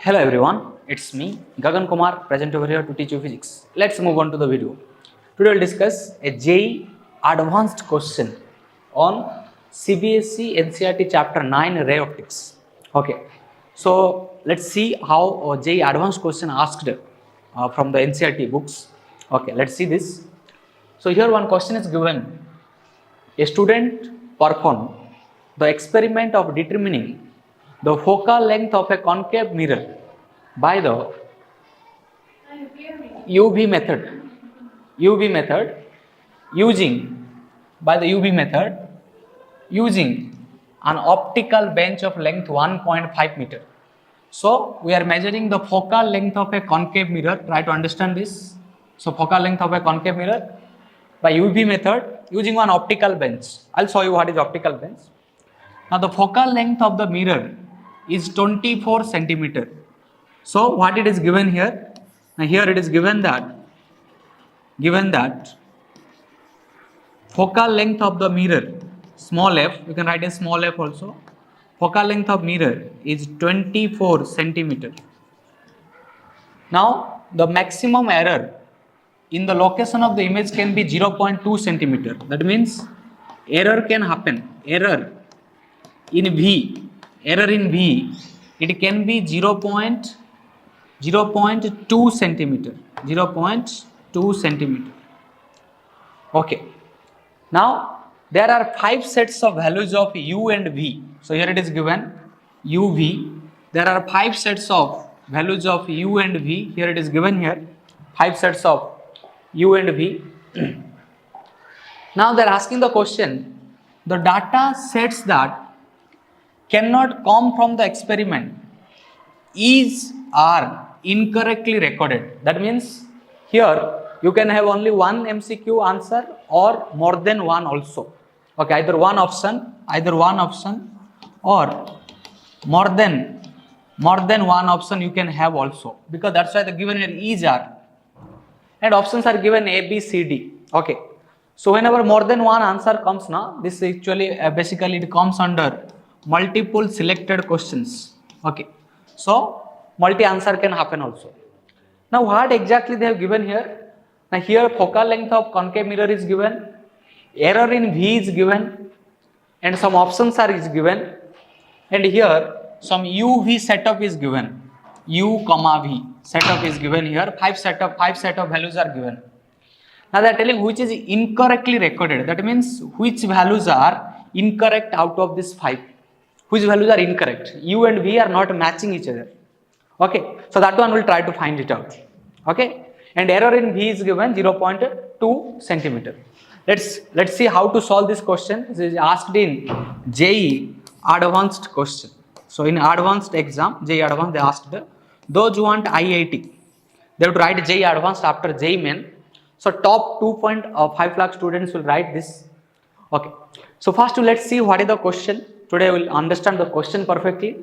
Hello everyone, it's me Gagan Kumar present over here to teach you physics. Let's move on to the video. Today we'll discuss a JEE advanced question on CBSE NCERT chapter 9 ray optics. Okay, so let's see how JEE advanced question asked from the NCERT books. Okay, let's see this. So here one question is given. A student performed the experiment of determining the focal length of a concave mirror by the UV method using an optical bench of length 1.5 meter. So we are measuring the focal length of a concave mirror. Try to understand this. So focal length of a concave mirror by UV method using one optical bench. I'll show you what is optical bench. Now the focal length of the mirror is 24 centimeter. So what it is given here? Now here it is given that focal length of the mirror, small f, you can write a small f also. Focal length of mirror is 24 centimeter. Now the maximum error in the location of the image can be 0.2 centimeter. That means error can happen. Error in V, it can be 0.2 centimeter. 0.2 centimeter. Okay. Now there are 5 sets of values of U and V. So here it is given UV. There are 5 sets of values of U and V. Here it is given here 5 sets of U and V. Now they are asking the question, the data sets that cannot come from the experiment are incorrectly recorded. That means here you can have only one MCQ answer or more than one also. Okay, either one option or more than one option you can have also, because that's why the given here are, and options are given A, B, C, D. Okay, so whenever more than one answer comes now, this actually basically it comes under multiple selected questions. Okay, so multi answer can happen also. Now what exactly they have given here? Now here focal length of concave mirror is given, error in V is given, and some options are is given, and here some UV setup is given. U, V setup is given here. 5 set of values are given. Now they are telling which is incorrectly recorded. That means which values are incorrect out of this 5. Which values are incorrect? U and V are not matching each other. Okay, so that one will try to find it out. Okay, and error in V is given 0.2 centimeter. Let's see how to solve this question. This is asked in JEE advanced question. So in advanced exam, JEE advanced, they asked those who want IIT, they would write JEE advanced after JEE main. So top 2.5 lakh students will write this. Okay, so first let's see what is the question. Today we will understand the question perfectly,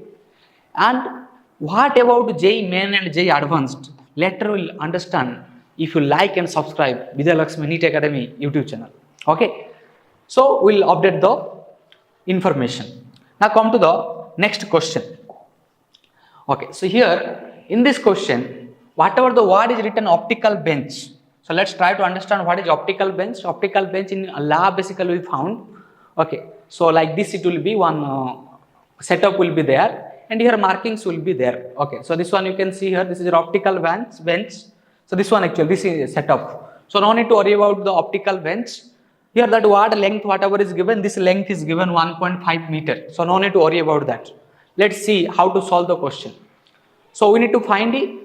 and what about JEE main and JEE advanced later we will understand if you like and subscribe Vidhyalakshmi NEET Academy YouTube channel. Okay, so we will update the information. Now come to the next question. Okay, so here in this question, whatever the word is written optical bench. So let's try to understand what is optical bench. Optical bench in lab basically we found. Okay, so like this it will be one setup will be there, and here markings will be there. Okay, so this one you can see here, this is your optical bench. So this one actually, this is setup. So no need to worry about the optical bench. Here that word length whatever is given, this length is given 1.5 meter. So no need to worry about that. Let's see how to solve the question. So we need to find the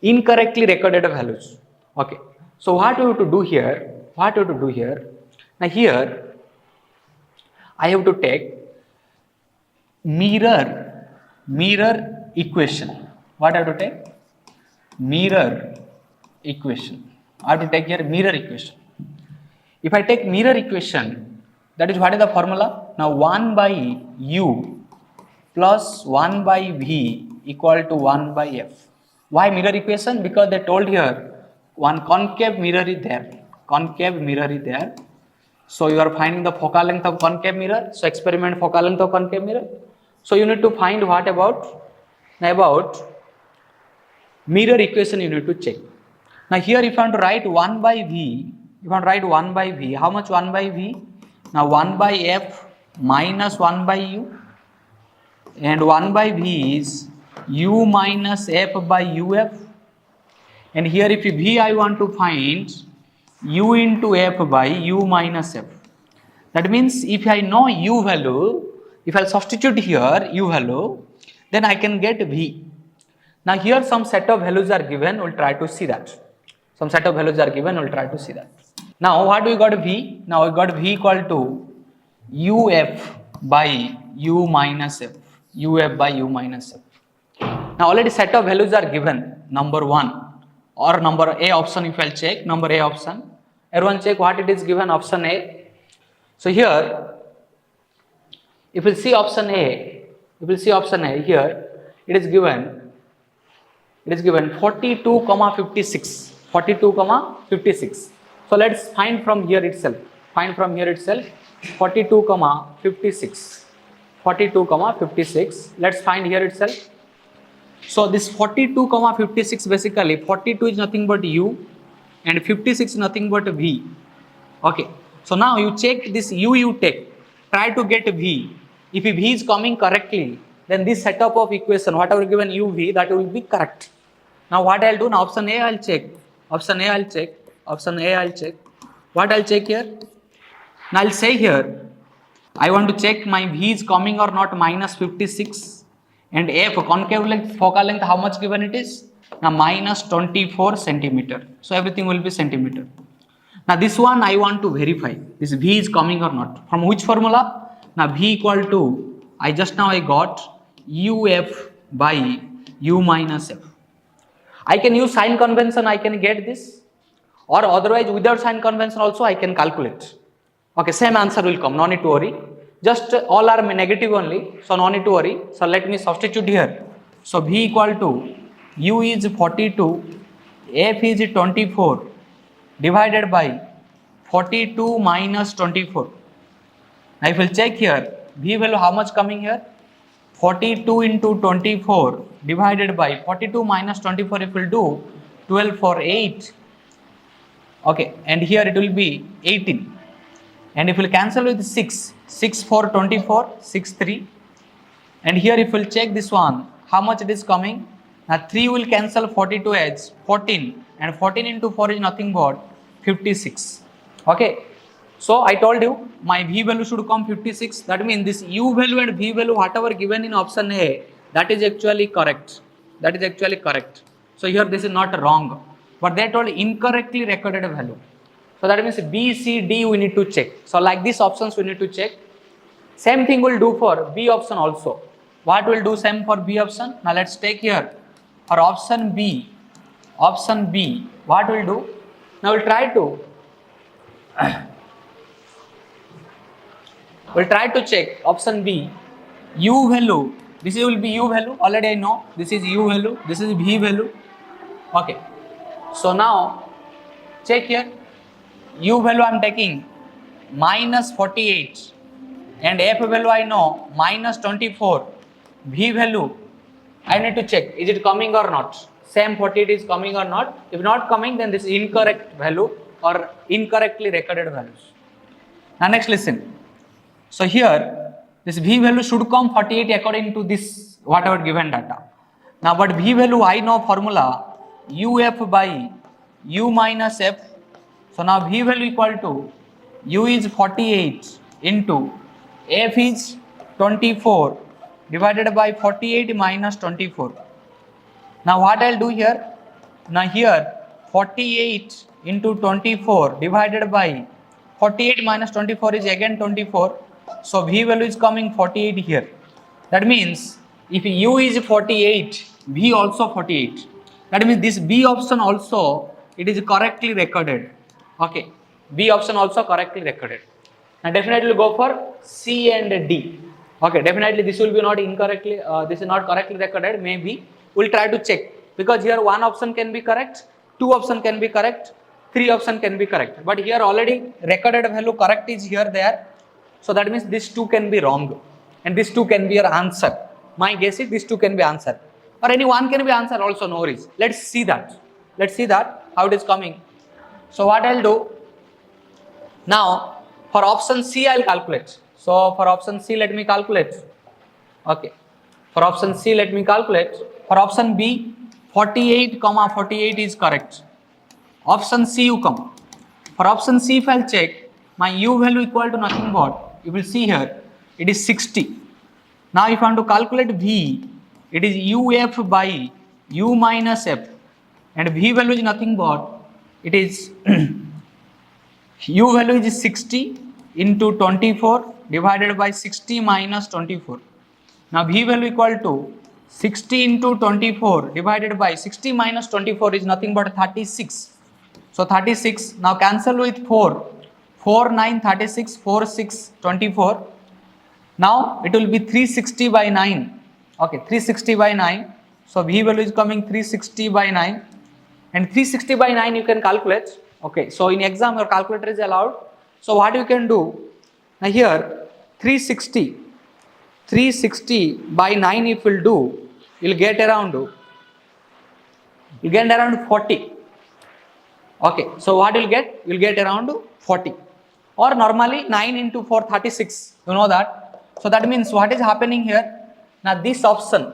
incorrectly recorded values. Okay, so what we have to do here? Now here I have to take mirror equation. What I have to take? Mirror equation. I have to take here mirror equation. If I take mirror equation, that is what is the formula? Now 1 by U plus 1 by V equal to 1 by F. Why mirror equation? Because they told here one concave mirror is there. So you are finding the focal length of concave mirror. So experiment focal length of concave mirror. So you need to find what about mirror equation you need to check. Now here if you want to write 1 by V, how much 1 by V? Now 1 by F minus 1 by U, and 1 by V is U minus F by UF, and here if V I want to find U into F by U minus F. That means if I know U value, if I substitute here U value, then I can get V. Now here some set of values are given, we'll try to see that. Some set of values are given, we'll try to see that. Now what we got V? Now we got V equal to UF by U minus F. UF by U minus F. Now already set of values are given, number 1 or number A option if I'll check, number A option. Everyone check what it is given, option A. So here, if you see option A, here, it is given 42,56. 42,56. So let's find from here itself. 42,56. 42,56. Let's find here itself. So this 42,56 basically 42 is nothing but U and 56 is nothing but V. Okay. So now you check this U you take. Try to get V. If V is coming correctly, then this setup of equation, whatever given U V, that will be correct. Now what I'll do now, option A I'll check. What I'll check here? Now I'll say here, I want to check my V is coming or not, minus 56, and F concave length, focal length, how much given it is? Now minus 24 centimeter. So everything will be centimeter. Now this one I want to verify, this V is coming or not. From which formula? Now V equal to, I got UF by U minus F. I can use sign convention, I can get this, or otherwise without sign convention also I can calculate. Okay, same answer will come, no need to worry. Just all are negative only, so no need to worry. So let me substitute here. So V equal to U is 42, F is 24 divided by 42 minus 24. Now if we will check here, V value how much coming here? 42 into 24 divided by 42 minus 24, if we will do 12 for 8. Okay, and here it will be 18. And if we will cancel with 6 for 24, 6 3. And here if we will check this one, how much it is coming? Now 3 will cancel 42 as 14, and 14 into 4 is nothing but 56. Okay. So I told you my V value should come 56. That means this U value and V value whatever given in option A, that is actually correct. So here this is not wrong, but they told incorrectly recorded value. So that means B, C, D we need to check. So like these options we need to check. Same thing will do for B option also. What will do same for B option? Now let's take here for option B. What will do? Now we'll try to check option B. U value, this will be U value, already I know, this is U value, this is V value. Okay, so now check here, U value I am taking minus 48, and F value I know minus 24, V value I need to check, is it coming or not, same 48 is coming or not. If not coming, then this is incorrect value or incorrectly recorded values. Now next listen. So here this V value should come 48 according to this whatever given data. Now but V value I know formula UF by U minus F. So now V value equal to U is 48 into F is 24 divided by 48 minus 24. Now what I'll do here? Now here 48 into 24 divided by 48 minus 24 is again 24. So V value is coming 48 here. That means if U is 48, V also 48. That means this B option also it is correctly recorded. Okay, B option also correctly recorded. And definitely go for C and D. Okay, definitely this will be not incorrectly. This is not correctly recorded. Maybe we'll try to check because here one option can be correct, two option can be correct, three option can be correct. But here already recorded value correct is here there. So that means this two can be wrong and this two can be your answer. My guess is this two can be answer. or any one can be answer also, no worries. Let's see that. Let's see that how it is coming. So what I'll do now, for option C I'll calculate. So for option C let me calculate. Okay. For option C let me calculate. For option B 48 comma 48 is correct. Option C you come. For option C if I'll check, my U value equal to nothing but, you will see here, it is 60. Now if I want to calculate V, it is UF by U minus F, and V value is nothing but, it is U value is 60 into 24 divided by 60 minus 24. Now V value equal to 60 into 24 divided by 60 minus 24 is nothing but 36. So 36, now cancel with 4. 4, 9, 36, 4, 6, 24. Now it will be 360 by 9. Okay, 360 by 9. So V value is coming 360 by 9. And 360 by 9 you can calculate. Okay, so in exam your calculator is allowed. So what you can do, now here 360 by 9 if you will do, you will get around 40. Okay, so what you will get? You will get around 40. Or normally 9 into 4, 36. You know that. So that means what is happening here? Now this option,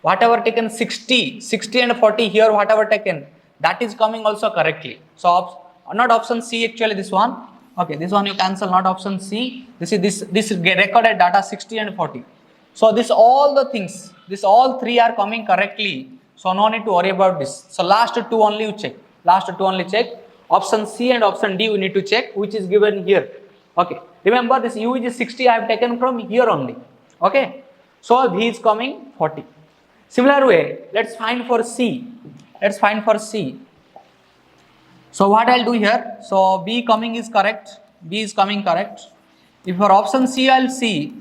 whatever taken 60 and 40 here, whatever taken, that is coming also correctly. So not option C actually, this one. Okay, this one you cancel, not option C. This recorded data 60 and 40. So this all the things, this all three are coming correctly. So no need to worry about this. So last two only you check. Last two only check. Option C and option D you need to check, which is given here. Okay. Remember this U is 60 I have taken from here only. Okay. So V is coming 40. Similar way, let's find for C. Let's find for C. So what I'll do here, so B coming is correct. B is coming correct. If for option C I'll see,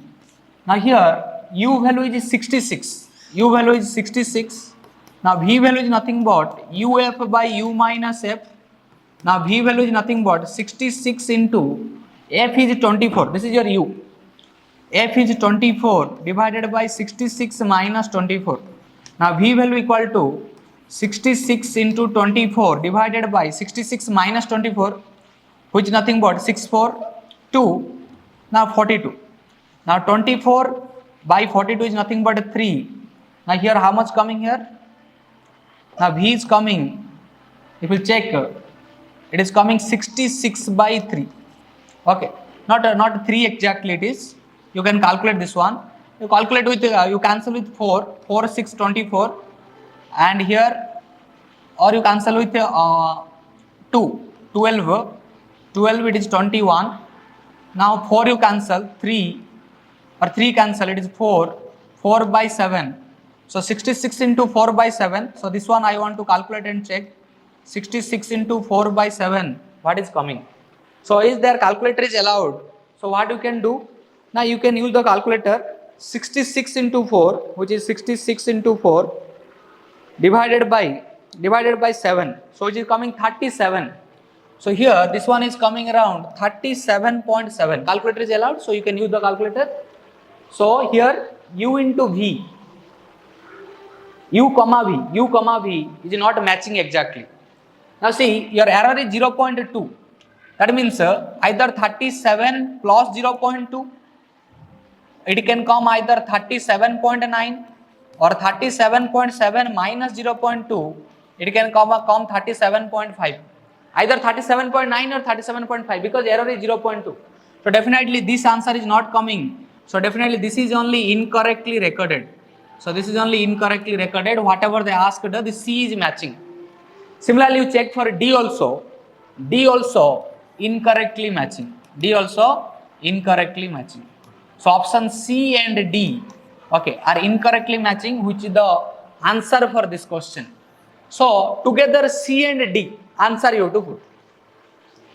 now here U value is 66. U value is 66. Now V value is nothing but UF by U minus F. Now V value is nothing but 66 into F is 24. This is your U. F is 24 divided by 66 minus 24. Now V value equal to 66 into 24 divided by 66 minus 24, which is nothing but 6, 4, 2. Now 42. Now 24 by 42 is nothing but 3. Now here how much coming here? Now V is coming, if you check, it is coming 66 by 3. Okay, not 3 exactly it is. You can calculate this one. You calculate with, you cancel with 4, 4, 6, 24. And here, or you cancel with 2, 12 it is 21. Now 4 you cancel, 3, or 3 cancel, it is 4, 4 by 7. So 66 into 4 by 7. So this one I want to calculate and check. 66 into 4 by 7, what is coming? So is there calculator is allowed? So what you can do? Now you can use the calculator. 66 into 4, which is 66 into 4 divided by 7. So it is coming 37. So here this one is coming around 37.7. Calculator is allowed, so you can use the calculator. So here U into V, U comma V is not matching exactly. Now see, your error is 0.2. That means either 37 plus 0.2, it can come either 37.9 or 37.7 minus 0.2, it can come 37.5. Either 37.9 or 37.5, because error is 0.2. So definitely this answer is not coming. So definitely this is only incorrectly recorded. So this is only incorrectly recorded. Whatever they asked, the C is matching. Similarly, you check for D also. D also incorrectly matching. D also incorrectly matching. So option C and D, okay, are incorrectly matching, which is the answer for this question. So together C and D answer you have to put.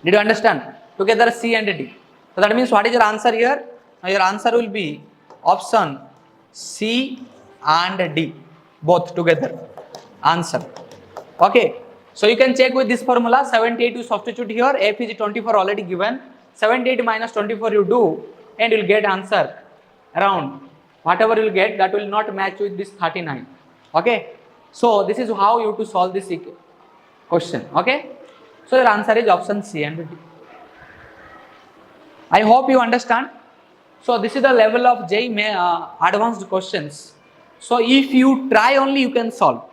Did you understand? Together C and D. So that means what is your answer here? Now your answer will be option C and D, both together. Answer. Okay. So you can check with this formula. 78 you substitute here. F is 24 already given. 78 minus 24 you do, and you will get answer around whatever you will get, that will not match with this 39. Okay, so this is how you to solve this question. Okay, so your answer is option C and D. I hope you understand. So this is the level of JEE advanced questions. So if you try only, you can solve,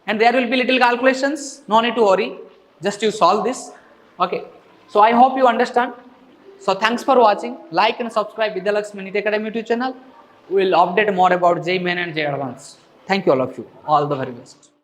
and there will be little calculations. No need to worry. Just you solve this. Okay. So I hope you understand. So thanks for watching. Like and subscribe Vidhyalakshmi NEET Academy YouTube channel. We will update more about JEE Main and JEE Advanced. Thank you all of you. All the very best.